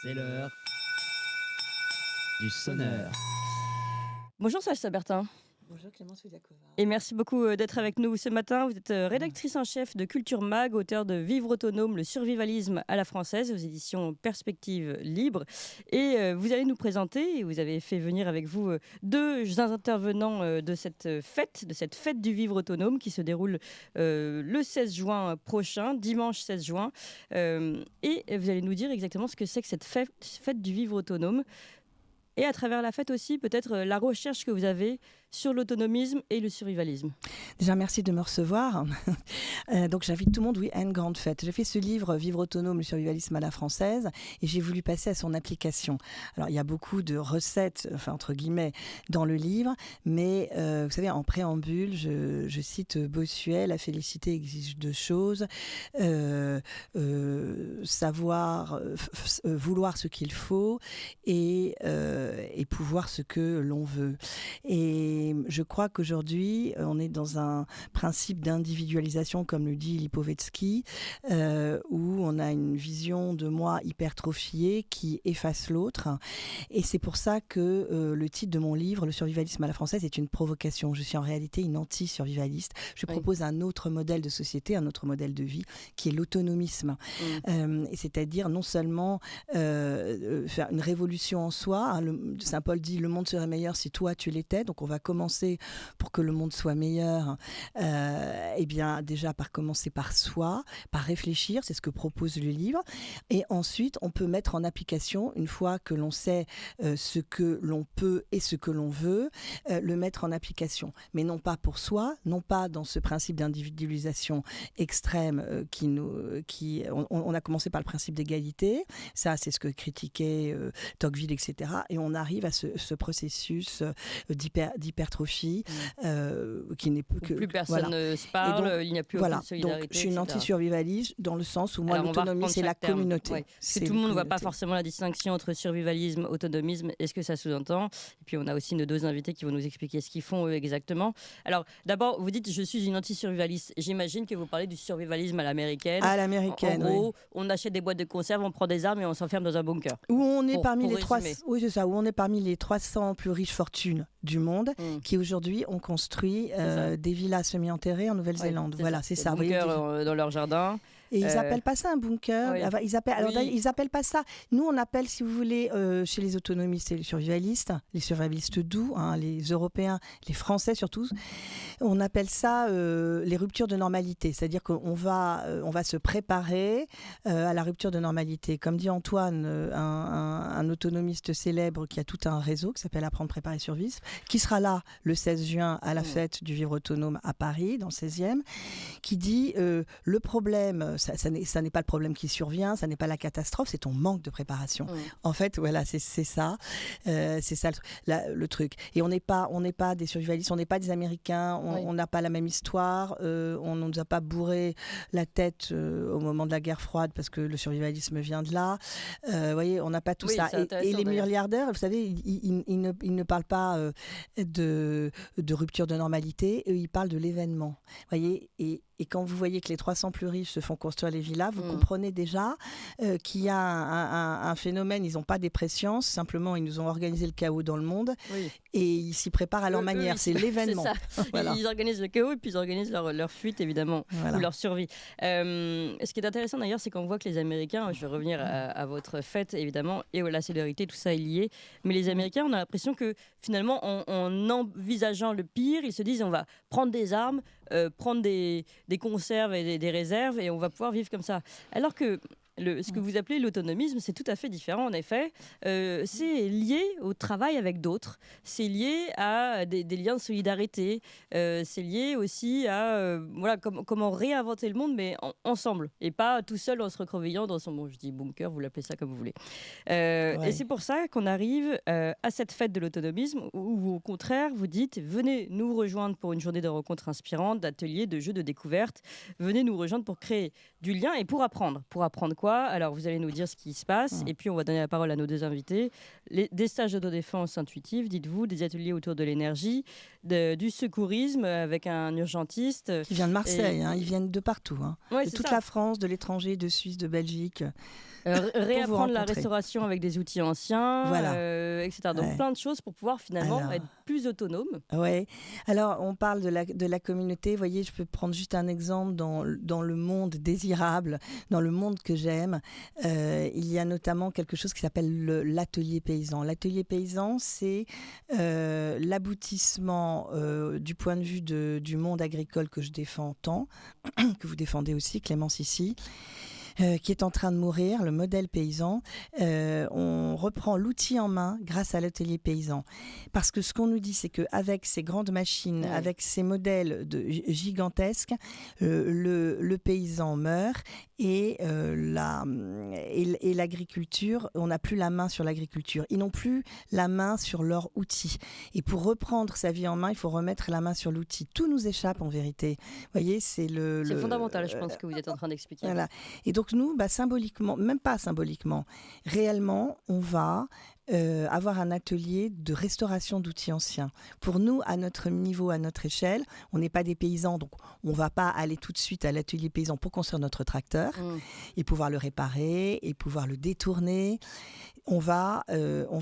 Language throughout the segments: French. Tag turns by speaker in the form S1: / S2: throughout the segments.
S1: C'est l'heure du sonneur.
S2: Bonjour Serge Sabertin.
S3: Bonjour Clémence Oudiakova.
S2: Et merci beaucoup d'être avec nous ce matin. Vous êtes rédactrice en chef de Culture Mag, auteur de Vivre autonome, le survivalisme à la française aux éditions Perspectives Libres. Et vous allez nous présenter, et vous avez fait venir avec vous deux intervenants de cette fête du vivre autonome qui se déroule le 16 juin prochain, dimanche 16 juin. Et vous allez nous dire exactement ce que c'est que cette fête du vivre autonome. Et à travers la fête aussi, peut-être la recherche que vous avez sur l'autonomisme et le survivalisme.
S3: Déjà, merci de me recevoir. Donc, j'invite tout le monde, oui, à une grande fête. J'ai fait ce livre, Vivre autonome, le survivalisme à la française, et j'ai voulu passer à son application. Alors, il y a beaucoup de recettes, enfin, entre guillemets, dans le livre, mais vous savez, en préambule, je cite Bossuet, la félicité exige deux choses, savoir, vouloir ce qu'il faut, et pouvoir ce que l'on veut. Et je crois qu'aujourd'hui, on est dans un principe d'individualisation, comme le dit Lipovetsky, où on a une vision de moi hypertrophiée qui efface l'autre. Et c'est pour ça que le titre de mon livre, Le survivalisme à la française, est une provocation. Je suis en réalité une anti-survivaliste. Je propose un autre modèle de société, un autre modèle de vie, qui est l'autonomisme. Et c'est-à-dire non seulement faire une révolution en soi. Saint Paul dit « le monde serait meilleur si toi tu l'étais ». Donc on va commencer pour que le monde soit meilleur, eh bien déjà par commencer par soi, par réfléchir, c'est ce que propose le livre. Et ensuite, on peut mettre en application, une fois que l'on sait ce que l'on peut et ce que l'on veut, le mettre en application. Mais non pas pour soi, non pas dans ce principe d'individualisation extrême on a commencé par le principe d'égalité, ça c'est ce que critiquait Tocqueville, etc. Et on arrive à ce processus d'hypertrophie qui n'est plus que...
S2: Plus personne ne se parle, donc, il n'y a plus aucune solidarité.
S3: Donc je suis une anti-survivaliste dans le sens où moi,
S2: alors,
S3: l'autonomie, c'est la communauté.
S2: Ouais. Parce que tout le monde ne voit pas forcément la distinction entre survivalisme, autonomisme et ce que ça sous-entend. Et puis on a aussi nos deux invités qui vont nous expliquer ce qu'ils font eux exactement. Alors d'abord, vous dites je suis une anti-survivaliste. J'imagine que vous parlez du survivalisme à l'américaine.
S3: À l'américaine,
S2: en gros, on achète des boîtes de conserve, on prend des armes et on s'enferme dans un bunker.
S3: Où on est parmi les 300 plus riches fortunes du monde qui aujourd'hui ont construit des villas semi-enterrées en Nouvelle-Zélande.
S2: Ouais,
S3: voilà, c'est ça.
S2: Bunkers dans leur jardin.
S3: Et ils n'appellent pas ça un bunker.
S2: Oui.
S3: Enfin, ils appellent pas ça. Nous, on appelle, si vous voulez, chez les autonomistes et les survivalistes doux, les Européens, les Français surtout, on appelle ça les ruptures de normalité. C'est-à-dire qu'on va se préparer à la rupture de normalité. Comme dit Antoine, un autonomiste célèbre qui a tout un réseau qui s'appelle Apprendre, Préparer, Survivre, qui sera là le 16 juin à la fête du vivre autonome à Paris, dans le 16e, qui dit le problème, ça n'est pas le problème qui survient, ça n'est pas la catastrophe, c'est ton manque de préparation. En fait, voilà, c'est ça le truc. Et on n'est pas des survivalistes, on n'est pas des Américains, on n'a pas la même histoire, on ne nous a pas bourré la tête au moment de la guerre froide parce que le survivalisme vient de là. Vous voyez, on n'a pas tout ça. Et les milliardaires, vous savez, ils ne parlent pas de rupture de normalité, eux, ils parlent de l'événement. Vous voyez, et quand vous voyez que les 300 plus riches se font construire les villas, vous comprenez déjà qu'il y a un phénomène, ils n'ont pas des présciences, simplement ils nous ont organisé le chaos dans le monde et ils s'y préparent à leur manière, c'est l'événement.
S2: C'est ça. Voilà. Ils organisent le chaos et puis ils organisent leur fuite évidemment, ou leur survie. Ce qui est intéressant d'ailleurs, c'est qu'on voit que les Américains, je vais revenir à votre fête évidemment, et la solidarité, tout ça est lié, mais les Américains, on a l'impression que finalement, en envisageant le pire, ils se disent on va prendre des armes, prendre des conserves et des réserves et on va pouvoir vivre comme ça. Alors que ce que vous appelez l'autonomisme, c'est tout à fait différent en effet. C'est lié au travail avec d'autres, c'est lié à des liens de solidarité, c'est lié aussi à comment réinventer le monde mais ensemble et pas tout seul en se recroquevillant dans son, je dis bunker, vous l'appelez ça comme vous voulez. Et c'est pour ça qu'on arrive à cette fête de l'autonomisme où vous, au contraire, vous dites venez nous rejoindre pour une journée de rencontres inspirantes, d'ateliers, de jeux, de découvertes. Venez nous rejoindre pour créer du lien et pour apprendre. Pour apprendre quoi ? quoi? Alors, vous allez nous dire ce qui se passe et puis on va donner la parole à nos deux invités. Des stages d'autodéfense intuitive, dites-vous, des ateliers autour de l'énergie, du secourisme avec un urgentiste.
S3: Qui vient de Marseille, ils viennent de partout.
S2: Ouais,
S3: de toute la France, de l'étranger, de Suisse, de Belgique.
S2: Réapprendre la restauration avec des outils anciens, etc. Donc plein de choses pour pouvoir finalement être plus autonome.
S3: Ouais. Alors on parle de la communauté. Vous voyez, je peux prendre juste un exemple dans le monde désirable, dans le monde que j'aime. Il y a notamment quelque chose qui s'appelle l'atelier paysan. L'atelier paysan, c'est l'aboutissement du point de vue du monde agricole que je défends tant, que vous défendez aussi, Clémence, ici. Qui est en train de mourir, le modèle paysan. On reprend l'outil en main grâce à l'atelier paysan. Parce que ce qu'on nous dit, c'est qu'avec ces grandes machines, avec ces modèles gigantesques, le paysan meurt et l'agriculture, on n'a plus la main sur l'agriculture. Ils n'ont plus la main sur leur outil. Et pour reprendre sa vie en main, il faut remettre la main sur l'outil. Tout nous échappe en vérité. Vous voyez, c'est
S2: fondamental, je pense, que vous êtes en train d'expliquer.
S3: Voilà. Et donc nous, symboliquement, même pas symboliquement, réellement, on va avoir un atelier de restauration d'outils anciens. Pour nous, à notre niveau, à notre échelle, on n'est pas des paysans, donc on ne va pas aller tout de suite à l'atelier paysan pour construire notre tracteur et pouvoir le réparer et pouvoir le détourner. On va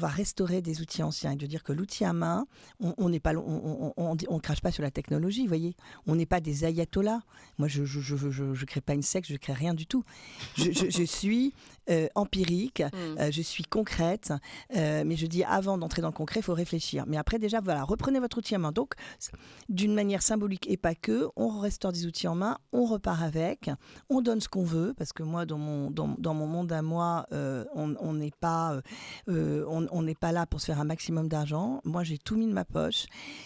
S3: restaurer des outils anciens et de dire que l'outil à main, on n'est pas, on crache pas sur la technologie, vous voyez. On n'est pas des ayatollahs. Moi, je crée pas une secte, je crée rien du tout. Je suis empirique, je suis concrète, mais je dis avant d'entrer dans le concret, il faut réfléchir. Mais après, déjà, voilà, reprenez votre outil à main. Donc, d'une manière symbolique et pas que, on restaure des outils en main, on repart avec, on donne ce qu'on veut, parce que moi, dans mon monde à moi, on n'est pas là pour se faire un maximum d'argent. Moi, j'ai tout mis de ma poche.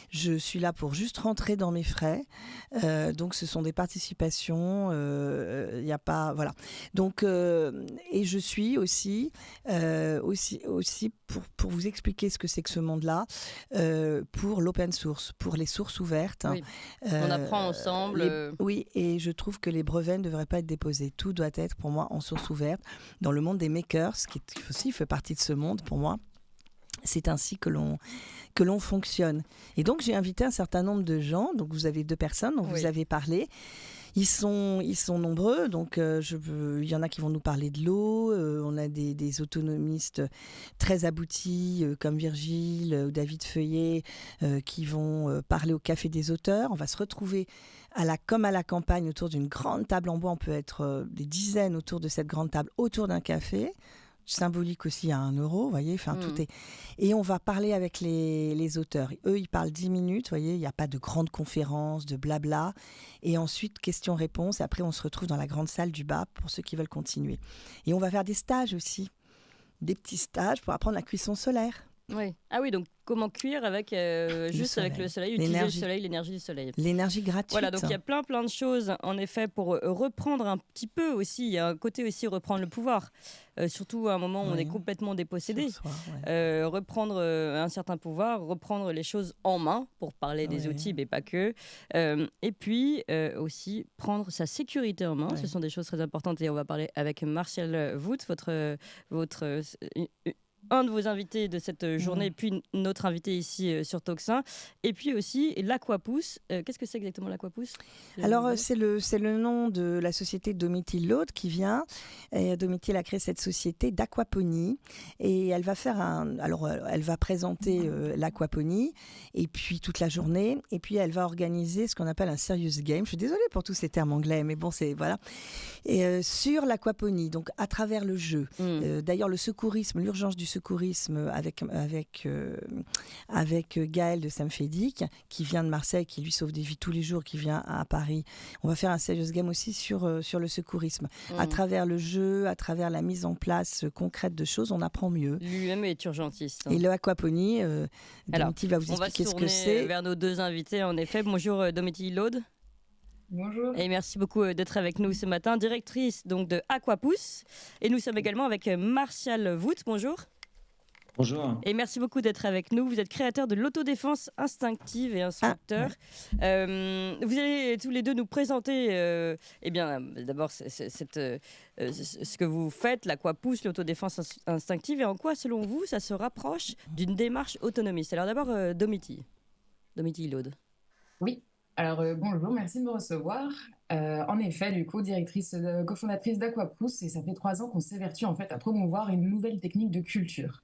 S3: Je suis là pour juste rentrer dans mes frais. Donc, ce sont des participations. Il n'y a pas... Voilà. Donc, et je suis aussi pour vous expliquer ce que c'est que ce monde-là, pour l'open source, pour les sources ouvertes.
S2: Oui. On apprend ensemble.
S3: Oui, et je trouve que les brevets ne devraient pas être déposés. Tout doit être, pour moi, en source ouverte. Dans le monde des makers, qui aussi fait partie de ce monde, pour moi, c'est ainsi que l'on fonctionne. Et donc, j'ai invité un certain nombre de gens. Donc, vous avez 2 personnes dont vous avez parlé. Ils sont nombreux, donc il y en a qui vont nous parler de l'eau, on a des autonomistes très aboutis comme Virgile ou David Feuillet qui vont parler au Café des auteurs. On va se retrouver comme à la campagne autour d'une grande table en bois, on peut être des dizaines autour de cette grande table, autour d'un café. Symbolique aussi à 1 €, vous voyez, tout est... Et on va parler avec les auteurs. Eux, ils parlent 10 minutes, vous voyez, il n'y a pas de grande conférence, de blabla. Et ensuite, questions-réponses. Et après, on se retrouve dans la grande salle du bas pour ceux qui veulent continuer. Et on va faire des stages aussi, des petits stages pour apprendre la cuisson solaire.
S2: Oui. Ah oui, donc comment cuire avec avec le soleil, utiliser le soleil, l'énergie du soleil.
S3: L'énergie gratuite.
S2: Voilà, donc il y a plein de choses en effet pour reprendre un petit peu aussi. Il y a un côté aussi reprendre le pouvoir, surtout à un moment où on est complètement dépossédé. Reprendre un certain pouvoir, reprendre les choses en main pour parler des outils, mais pas que. Et puis aussi prendre sa sécurité en main. Ce sont des choses très importantes et on va parler avec Martial Vout, votre un de vos invités de cette journée, puis notre invité ici sur Tocsin, et puis aussi l'Aquapousse. Qu'est-ce que c'est exactement l'Aquapousse ?
S3: Alors, c'est le nom de la société Domitil Laude qui vient. Et Domitil a créé cette société d'aquaponie et elle va elle va présenter l'aquaponie et puis toute la journée, et puis elle va organiser ce qu'on appelle un serious game. Je suis désolée pour tous ces termes anglais, mais bon, c'est voilà. Et sur l'aquaponie, donc à travers le jeu. D'ailleurs, le secourisme, l'urgence du secourisme avec Gaël de Samfédic, qui vient de Marseille, qui lui sauve des vies tous les jours, qui vient à Paris. On va faire un serious game aussi sur le secourisme. À travers le jeu, à travers la mise en place concrète de choses, on apprend mieux.
S2: Lui-même est urgentiste.
S3: Et l'aquaponie, Domitil va vous expliquer ce que c'est.
S2: On va se tourner vers nos 2 invités, en effet. Bonjour Domitil Laude.
S4: Bonjour.
S2: Et merci beaucoup d'être avec nous ce matin, directrice donc de Aquapousse. Et nous sommes également avec Martial Vout. Bonjour.
S4: Bonjour.
S2: Et merci beaucoup d'être avec nous. Vous êtes créateur de l'autodéfense instinctive et instructeur. Vous allez tous les deux nous présenter d'abord ce que vous faites, l'aquapousse, l'autodéfense instinctive, et en quoi, selon vous, ça se rapproche d'une démarche autonomiste. Alors d'abord, Domiti Laude.
S5: Oui, alors bonjour, merci de me recevoir. En effet, du coup, cofondatrice d'Aquapousse, et ça fait 3 ans qu'on s'évertue en fait à promouvoir une nouvelle technique de culture.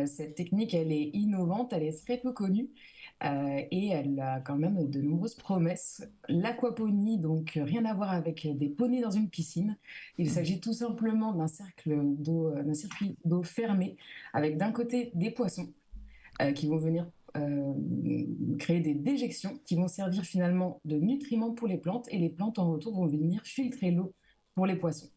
S5: Cette technique, elle est innovante, elle est très peu connue et elle a quand même de nombreuses promesses. L'aquaponie, donc rien à voir avec des poneys dans une piscine. Il s'agit tout simplement d'un circuit d'eau fermé avec d'un côté des poissons qui vont venir créer des déjections qui vont servir finalement de nutriments pour les plantes, et les plantes en retour vont venir filtrer l'eau pour les poissons.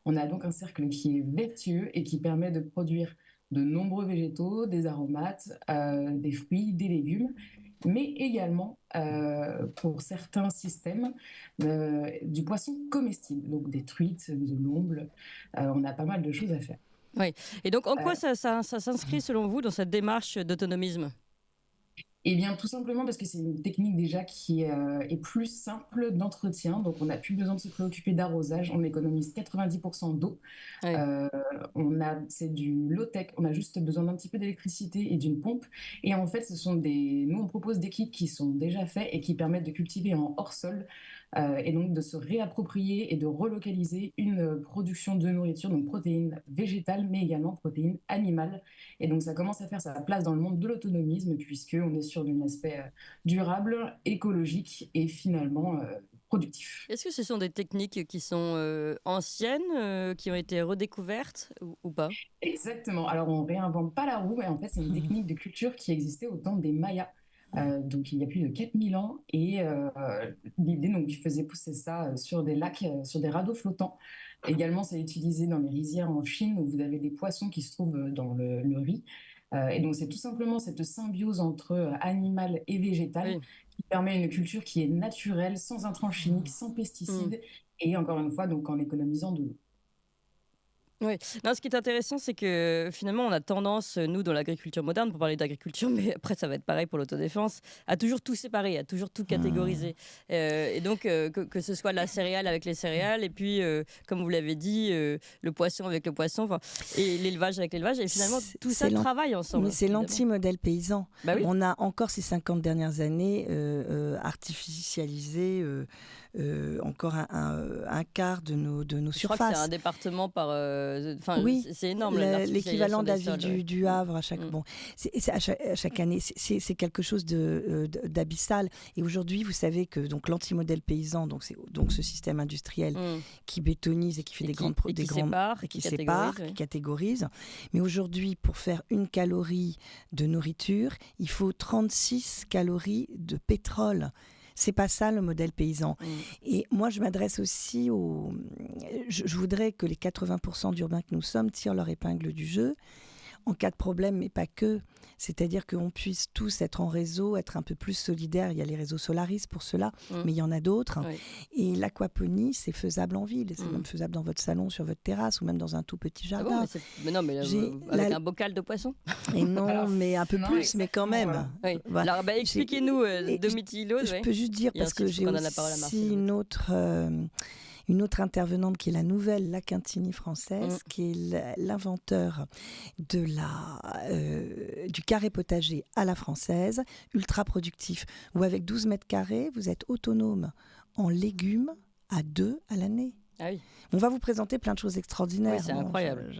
S5: On a donc un cercle qui est vertueux et qui permet de produire de nombreux végétaux, des aromates, des fruits, des légumes, mais également pour certains systèmes du poisson comestible, donc des truites, de l'omble. On a pas mal de choses à faire.
S2: Oui. Et donc, en quoi ça s'inscrit, selon vous, dans cette démarche d'autonomisme ?
S5: Eh bien, tout simplement parce que c'est une technique déjà qui est plus simple d'entretien. Donc, on n'a plus besoin de se préoccuper d'arrosage. On économise 90% d'eau.
S2: Oui.
S5: C'est du low-tech. On a juste besoin d'un petit peu d'électricité et d'une pompe. Et en fait, nous, on propose des kits qui sont déjà faits et qui permettent de cultiver en hors-sol. Et donc de se réapproprier et de relocaliser une production de nourriture, donc protéines végétales, mais également protéines animales. Et donc ça commence à faire sa place dans le monde de l'autonomisme, puisqu'on est sur un aspect durable, écologique et finalement productif.
S2: Est-ce que ce sont des techniques qui sont anciennes, qui ont été redécouvertes ou pas ?
S5: Exactement. Alors on réinvente pas la roue, mais en fait c'est une technique de culture qui existait au temps des Mayas. Donc il y a plus de 4000 ans, et l'idée, donc, ils faisaient pousser ça sur des lacs, sur des radeaux flottants. Également, c'est utilisé dans les rizières en Chine, où vous avez des poissons qui se trouvent dans le riz. Et donc c'est tout simplement cette symbiose entre animal et végétal qui permet une culture qui est naturelle, sans intrants chimiques, sans pesticides, et encore une fois, donc en économisant de l'eau.
S2: Oui. Non, ce qui est intéressant, c'est que finalement, on a tendance, nous, dans l'agriculture moderne, pour parler d'agriculture, mais après, ça va être pareil pour l'autodéfense, à toujours tout séparer, à toujours tout catégoriser. Et donc, que ce soit la céréale avec les céréales, et puis, comme vous l'avez dit, le poisson avec le poisson, et l'élevage avec l'élevage, et finalement, tout ça travaille ensemble.
S3: Mais c'est l'anti-modèle paysan.
S2: Bah oui.
S3: On a encore ces 50 dernières années artificialisé encore un quart de nos surfaces.
S2: Je crois que c'est un département par...
S3: oui,
S2: c'est énorme.
S3: L'équivalent de la ville du Havre à chaque année, c'est quelque chose d'abyssal. Et aujourd'hui, vous savez que donc l'anti-modèle paysan, donc c'est ce système industriel qui bétonise et qui fait qui catégorise. Mais aujourd'hui, pour faire 1 calorie de nourriture, il faut 36 calories de pétrole. C'est pas ça le modèle paysan. Et moi, je m'adresse aussi je voudrais que les 80% d'urbains que nous sommes tirent leur épingle du jeu en cas de problème, mais pas que. C'est-à-dire qu'on puisse tous être en réseau, être un peu plus solidaires. Il y a les réseaux Solaris pour cela, mais il y en a d'autres. Et l'aquaponie, c'est faisable en ville. C'est même faisable dans votre salon, sur votre terrasse, ou même dans un tout petit jardin.
S2: Avec un bocal de poisson.
S3: Et non, mais un peu plus, mais quand même.
S2: Oui. Voilà. Alors, expliquez-nous, Domiti Laude.
S3: Je peux juste dire, parce que j'ai aussi une autre intervenante qui est la nouvelle La Quintini française, qui est l'inventeur du carré potager à la française, ultra productif, où avec 12 mètres carrés, vous êtes autonome en légumes à 2 à l'année.
S2: Ah oui.
S3: On va vous présenter plein de choses extraordinaires.
S2: Oui, c'est incroyable.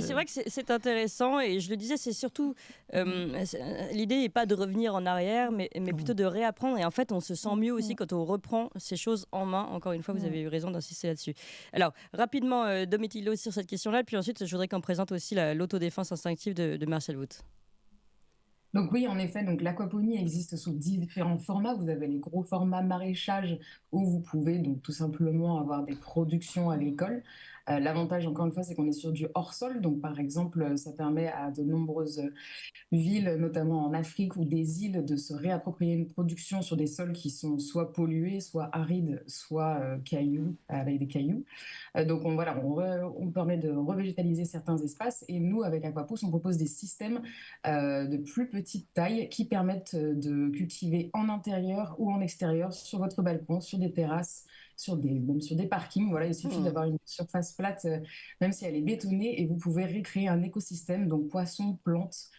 S2: C'est vrai que c'est intéressant, et je le disais, c'est surtout l'idée n'est pas de revenir en arrière, mais plutôt de réapprendre. Et en fait, on se sent mieux aussi quand on reprend ces choses en main. Encore une fois, vous avez eu raison d'insister là-dessus. Alors, rapidement, Domiti Laude sur cette question-là, puis ensuite, je voudrais qu'on présente aussi l'autodéfense instinctive de Marcel Wood.
S5: Donc oui, en effet, donc l'aquaponie existe sous différents formats. Vous avez les gros formats maraîchage, où vous pouvez donc tout simplement avoir des productions agricoles L'avantage, encore une fois, c'est qu'on est sur du hors-sol. Donc, par exemple, ça permet à de nombreuses villes, notamment en Afrique ou des îles, de se réapproprier une production sur des sols qui sont soit pollués, soit arides, soit cailloux, avec des cailloux. Donc on permet de revégétaliser certains espaces et nous, avec Aquapousse, on propose des systèmes de plus petite taille qui permettent de cultiver en intérieur ou en extérieur, sur votre balcon, sur des terrasses, même sur des parkings. Voilà, il suffit d'avoir une surface plate, même si elle est bétonnée, et vous pouvez recréer un écosystème, donc poissons, plantes,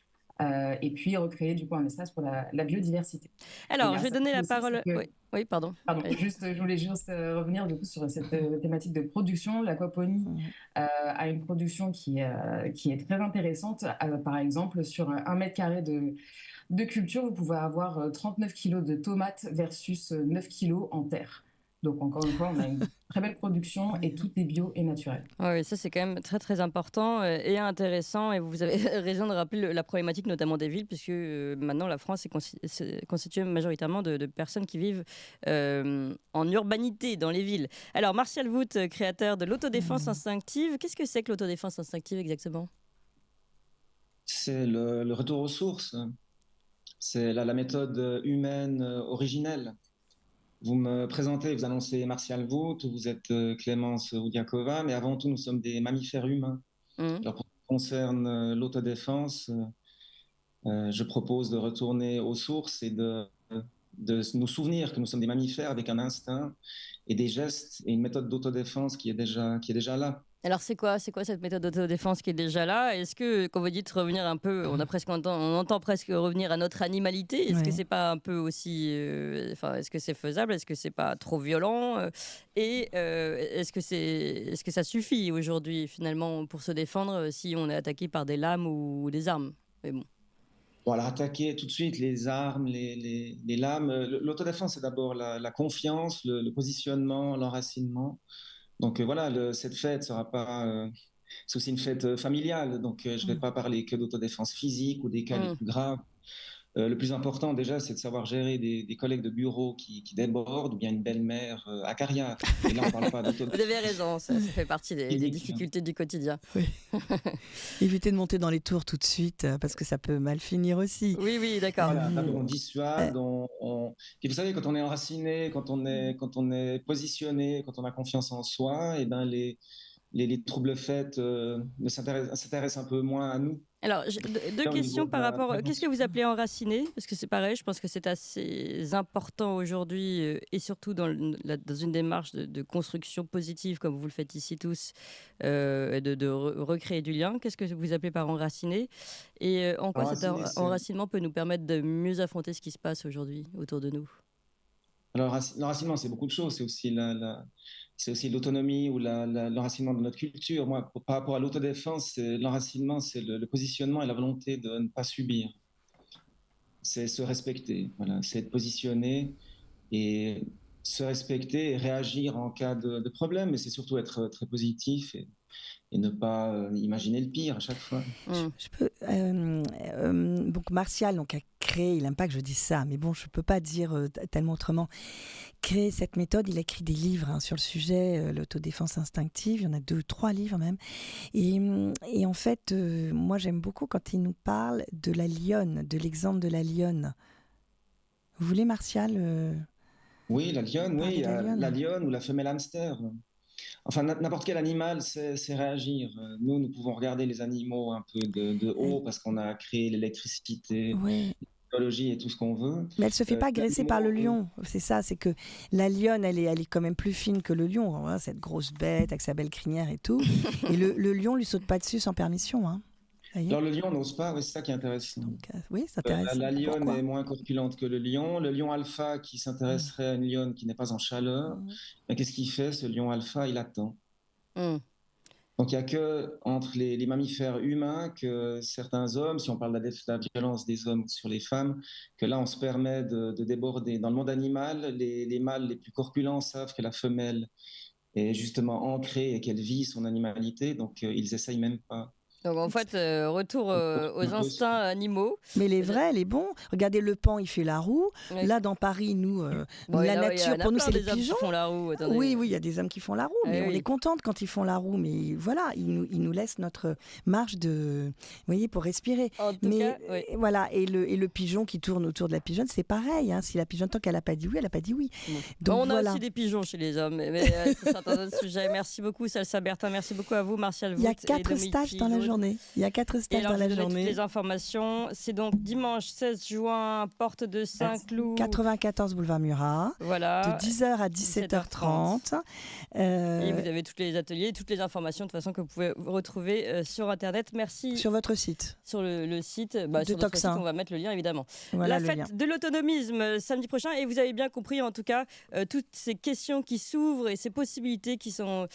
S5: et puis recréer du coup un espace pour la biodiversité.
S2: Alors, je vais donner la parole. Oui, oui, pardon.
S5: Pardon, je voulais juste revenir du coup sur cette thématique de production. L'aquaponie a une production qui est très intéressante. Par exemple, sur 1 mètre carré de culture, vous pouvez avoir 39 kilos de tomates versus 9 kilos en terre. Donc, encore une fois, on a une très belle production et tout est bio et naturel.
S2: Oui, ça c'est quand même très très important et intéressant. Et vous avez raison de rappeler la problématique notamment des villes, puisque maintenant la France est constituée majoritairement de personnes qui vivent en urbanité, dans les villes. Alors, Martial Vout, créateur de l'autodéfense instinctive, qu'est-ce que c'est que l'autodéfense instinctive exactement?
S4: C'est le retour aux sources. C'est la méthode humaine originelle. Vous me présentez, vous annoncez Martial Vout, vous êtes Clémence Oudiakova, mais avant tout, nous sommes des mammifères humains. Alors, pour ce qui concerne l'autodéfense, je propose de retourner aux sources et de nous souvenir que nous sommes des mammifères avec un instinct et des gestes et une méthode d'autodéfense qui est déjà là.
S2: Alors c'est quoi cette méthode d'autodéfense qui est déjà là? Est-ce que quand vous dites revenir un peu, on entend presque revenir à notre animalité. Est-ce que c'est pas un peu aussi, est-ce que c'est faisable? Est-ce que c'est pas trop violent? Est-ce que ça suffit aujourd'hui finalement pour se défendre si on est attaqué par des lames ou des armes? Mais bon.
S4: Bon, alors attaquer tout de suite les armes, les lames. L'autodéfense, c'est d'abord la confiance, le positionnement, l'enracinement. Donc voilà, cette fête sera pas. C'est aussi une fête familiale, donc je ne vais pas parler que d'autodéfense physique ou des cas les plus graves. Le plus important déjà, c'est de savoir gérer des collègues de bureau qui débordent, ou bien une belle-mère acariâtre. Et là, on ne parle pas d'autodéfense.
S2: Vous avez raison, ça fait partie des difficultés du quotidien.
S3: Oui. Évitez de monter dans les tours tout de suite, parce que ça peut mal finir aussi.
S2: Oui, d'accord.
S4: Voilà, d'abord on dissuade, Et vous savez, quand on est enraciné, quand on est positionné, quand on a confiance en soi, et ben les troubles faits s'intéressent un peu moins à nous.
S2: Alors, deux questions par rapport. Qu'est-ce que vous appelez enraciné? Parce que c'est pareil, je pense que c'est assez important aujourd'hui et surtout dans une démarche de construction positive, comme vous le faites ici tous, de recréer du lien. Qu'est-ce que vous appelez par enraciné? Et en quoi cet enracinement peut nous permettre de mieux affronter ce qui se passe aujourd'hui autour de nous?
S4: Alors, l'enracinement, c'est beaucoup de choses. C'est aussi l'autonomie ou l'enracinement de notre culture. Moi, par rapport à l'autodéfense, l'enracinement, c'est le positionnement et la volonté de ne pas subir. C'est se respecter. Voilà, c'est être positionné et se respecter et réagir en cas de problème. Mais c'est surtout être très positif et ne pas imaginer le pire à chaque fois.
S3: Je peux, donc Martial a créé, il n'aime pas que je dise ça, mais bon, je ne peux pas dire tellement autrement, créer cette méthode. Il a écrit des livres sur le sujet, l'autodéfense instinctive, il y en a 2, 3 livres même. Et en fait, moi j'aime beaucoup quand il nous parle de la lionne, de l'exemple de la lionne. Vous voulez, Martial
S4: Oui, la lionne, oui, la lionne ou la femelle hamster. Enfin, n'importe quel animal sait réagir. Nous pouvons regarder les animaux un peu de haut parce qu'on a créé l'électricité, la technologie et tout ce qu'on veut.
S3: Mais elle ne se fait pas agresser par le lion. C'est ça, c'est que la lionne, elle est quand même plus fine que le lion. Hein, cette grosse bête avec sa belle crinière et tout. Et le lion ne lui saute pas dessus sans permission. Hein.
S4: Alors le lion n'ose pas, c'est ça qui est intéressant.
S3: Donc, oui, c'est intéressant.
S4: La lionne est moins corpulente que le lion. Le lion alpha qui s'intéresserait à une lionne qui n'est pas en chaleur, mais qu'est-ce qu'il fait, ce lion alpha? Il attend. Donc il n'y a que entre les mammifères humains que certains hommes, si on parle de la violence des hommes sur les femmes, que là on se permet de déborder. Dans le monde animal, les mâles les plus corpulents savent que la femelle est justement ancrée et qu'elle vit son animalité, donc ils n'essayent même pas.
S2: Donc en fait, retour aux instincts animaux.
S3: Mais les vrais, les bons. Regardez, le pan, il fait la roue.
S2: Ouais.
S3: Là, dans Paris, nous,
S2: Bon,
S3: la
S2: il y
S3: nature,
S2: en a
S3: pour nous,
S2: plein
S3: c'est les
S2: des hommes qui
S3: pigeons.
S2: font la roue. Attendez.
S3: Oui, il y a des hommes qui font la roue, mais on
S2: oui.
S3: est contente quand ils font la roue. Mais voilà, ils nous laissent notre marge vous voyez, pour respirer.
S2: En tout
S3: Mais
S2: cas, oui.
S3: voilà, et le pigeon qui tourne autour de la pigeonne, c'est pareil. Hein. Si la pigeonne, tant qu'elle n'a pas dit oui, elle n'a pas dit oui. Donc
S2: On a
S3: voilà.
S2: aussi des pigeons chez les hommes, mais c'est un autre sujet. Merci beaucoup, Salsa Bertin. Merci beaucoup à vous, Martial Vout.
S3: Il y a 4 stages dans la journée. Il y a 4 stages dans la journée.
S2: Toutes les informations, c'est donc dimanche 16 juin, porte de Saint-Cloud.
S3: 94 boulevard Murat.
S2: Voilà.
S3: De 10h à 17h30.
S2: Et vous avez tous les ateliers, toutes les informations de toute façon que vous pouvez retrouver sur Internet. Merci.
S3: Sur votre site.
S2: Sur le site.
S3: de
S2: Sur notre site,
S3: Toxin.
S2: on va mettre le lien évidemment.
S3: Voilà
S2: La
S3: le lien.
S2: fête de l'autonomisme samedi prochain. Et vous avez bien compris en tout cas toutes ces questions qui s'ouvrent et ces possibilités qui sont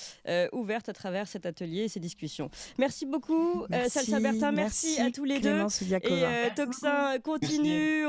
S2: ouvertes à travers cet atelier et ces discussions. Merci beaucoup Salsa Bertin. Merci à tous les deux.
S3: Clémence Oudiakova.
S2: Et Toxin continue.